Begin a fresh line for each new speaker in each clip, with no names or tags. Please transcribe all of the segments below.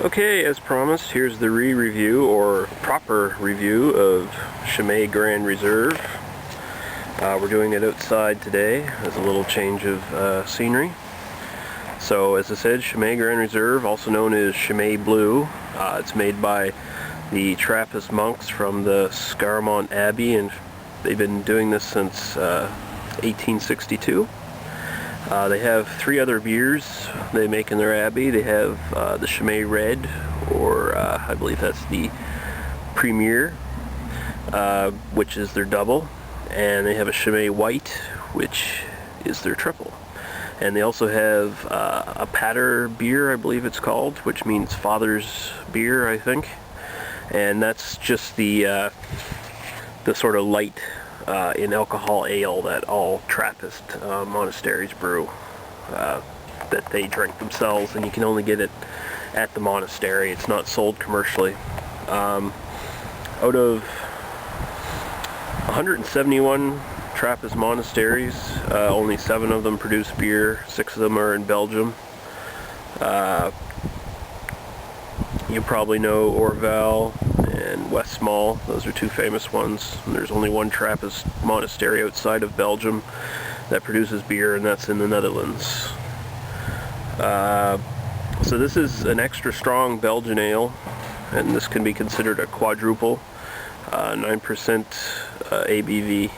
Okay, as promised, here's the re-review, or proper review, of Chimay Grande Reserve. We're doing it outside today as a little change of scenery. So, as I said, Chimay Grande Reserve, also known as Chimay Blue. It's made by the Trappist monks from the Scarmont Abbey, and they've been doing this since 1862. They have three other beers they make in their abbey. They have the Chimay Red, or I believe that's the Premier, which is their double, and they have a Chimay White, which is their triple. And they also have a Pater beer, I believe it's called, which means Father's beer, I think. And that's just the sort of light in alcohol ale that all Trappist monasteries brew, that they drink themselves, and you can only get it at the monastery. It's not sold commercially. Out of 171 Trappist monasteries, only 7 of them produce beer. 6 of them are in Belgium. You probably know Orval and West Small. Those are 2 famous ones. And there's only 1 Trappist monastery outside of Belgium that produces beer, and that's in the Netherlands. So this is an extra strong Belgian ale, and this can be considered a quadruple, 9% ABV.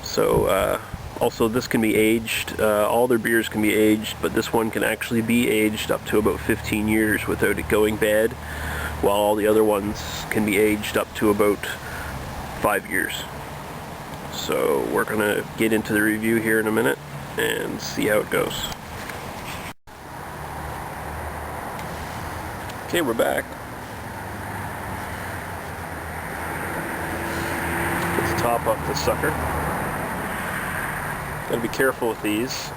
So also this can be aged. All their beers can be aged, but this one can actually be aged up to about 15 years without it going bad, while all the other ones can be aged up to about 5 years. So we're going to get into the review here in a minute and see how it goes. Okay, we're back. Let's top up the sucker. Gotta be careful with these.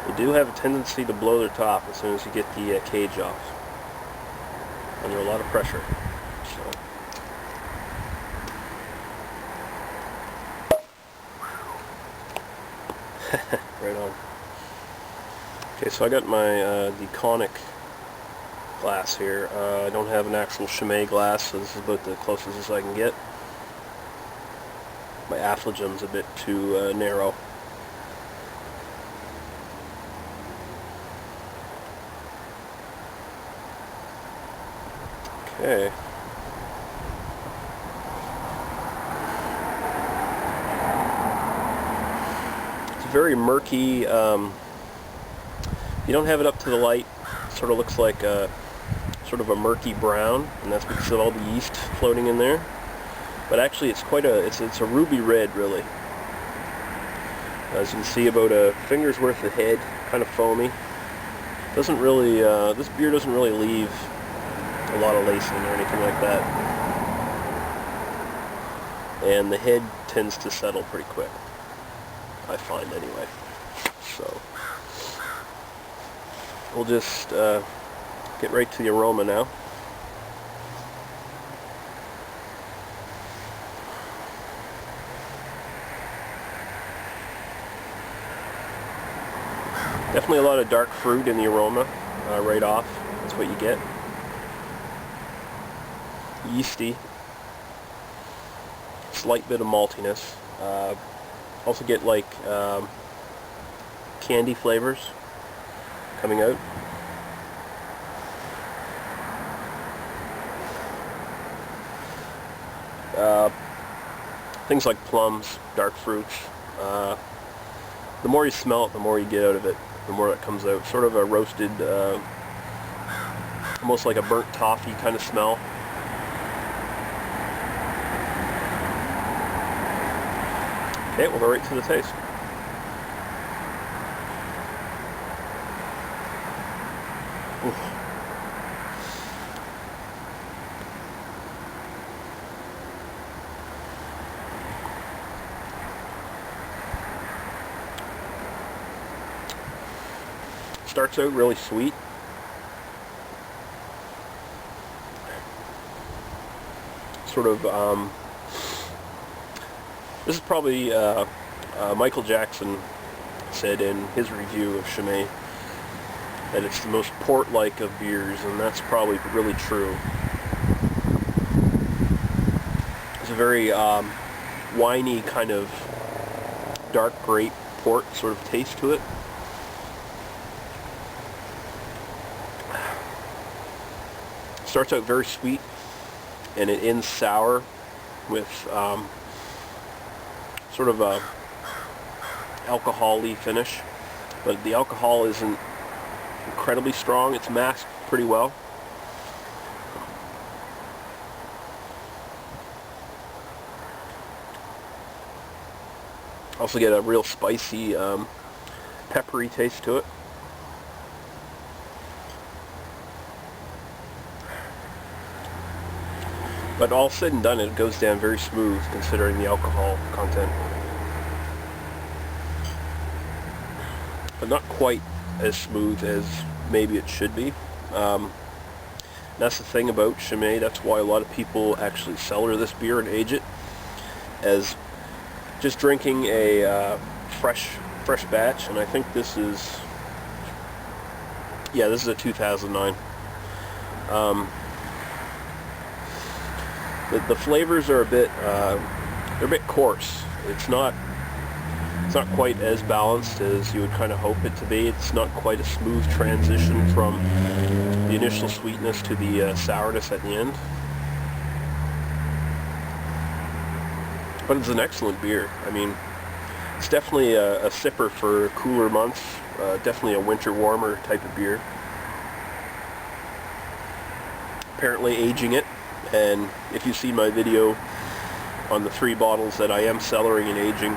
They do have a tendency to blow their top as soon as you get the cage off, under a lot of pressure. So. Right on. Okay, so I got my Deconic glass here. I don't have an actual Chimay glass, so this is about the closest as I can get. My affligem's a bit too narrow. Okay. It's very murky. You don't have it up to the light. It sort of looks like a sort of a murky brown, and that's because of all the yeast floating in there. But actually, it's quite it's a ruby red, really. As you can see, about a finger's worth of head, kind of foamy. Doesn't really, this beer doesn't really leave a lot of lacing or anything like that. And the head tends to settle pretty quick, I find anyway. So we'll just get right to the aroma now. Definitely a lot of dark fruit in the aroma right off. That's what you get. Yeasty. Slight bit of maltiness. Also get like candy flavors coming out. Things like plums, dark fruits. The more you smell it, the more you get out of it. The more that comes out. Sort of a roasted, almost like a burnt toffee kind of smell. Okay, we'll go right to the taste. Oof. Starts out really sweet. Sort of, this is probably Michael Jackson said in his review of Chimay, that it's the most port-like of beers, and that's probably really true. It's a very winey kind of dark grape port sort of taste to it. Starts out very sweet, and it ends sour with sort of a alcohol-y finish, but the alcohol isn't incredibly strong. It's masked pretty well. Also get a real spicy, peppery taste to it. But all said and done, it goes down very smooth considering the alcohol content. But not quite as smooth as maybe it should be. That's the thing about Chimay. That's why a lot of people actually cellar this beer and age it as just drinking a fresh batch. And I think this is, yeah, this is a 2009. The flavors are a bit they're a bit coarse. It's not quite as balanced as you would kind of hope it to be. It's not quite a smooth transition from the initial sweetness to the sourness at the end. But it's an excellent beer. I mean, it's definitely a sipper for cooler months. Definitely a winter warmer type of beer. Apparently aging it, and if you see my video on the 3 bottles that I am cellaring and aging,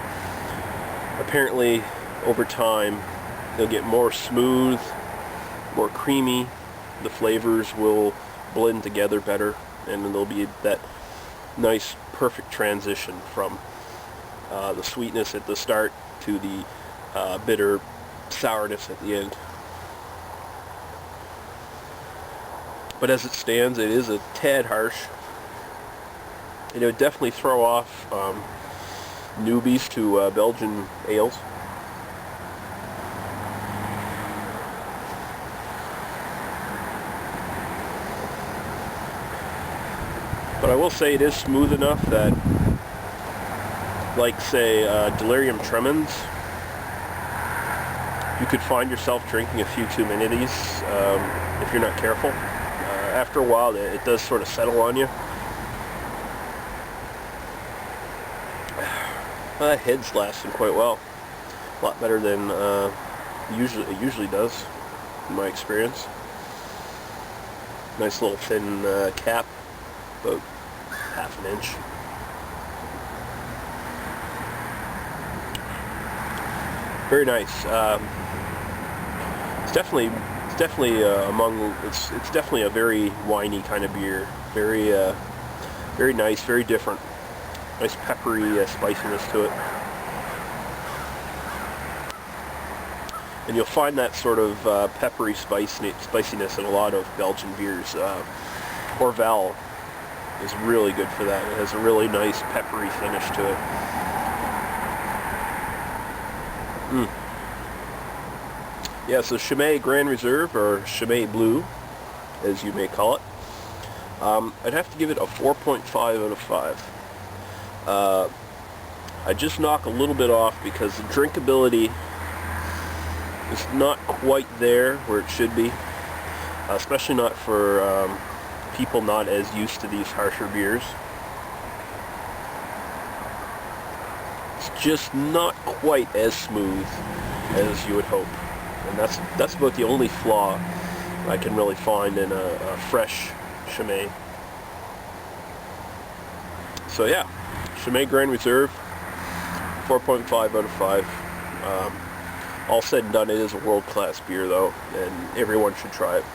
apparently over time they'll get more smooth, more creamy, the flavors will blend together better, and then there'll be that nice perfect transition from the sweetness at the start to the bitter sourness at the end. But as it stands, it is a tad harsh. It would definitely throw off newbies to Belgian ales. But I will say it is smooth enough that, like say Delirium Tremens, you could find yourself drinking a few too many of these if you're not careful. After a while, it does sort of settle on you. Head's lasting quite well. A lot better than it usually does, in my experience. Nice little thin cap, about half an inch. Very nice. It's definitely it's definitely a very winey kind of beer. Very nice, very different. Nice peppery spiciness to it. And you'll find that sort of peppery spiciness in a lot of Belgian beers. Orval is really good for that. It has a really nice peppery finish to it. Yeah, so Chimay Grande Réserve, or Chimay Blue, as you may call it. I'd have to give it a 4.5 out of 5. I just knock a little bit off because the drinkability is not quite there where it should be, especially not for people not as used to these harsher beers. It's just not quite as smooth as you would hope, and that's about the only flaw I can really find in a fresh Chimay. So yeah, Chimay Grande Réserve, 4.5 out of 5. All said and done, it is a world-class beer though, and everyone should try it.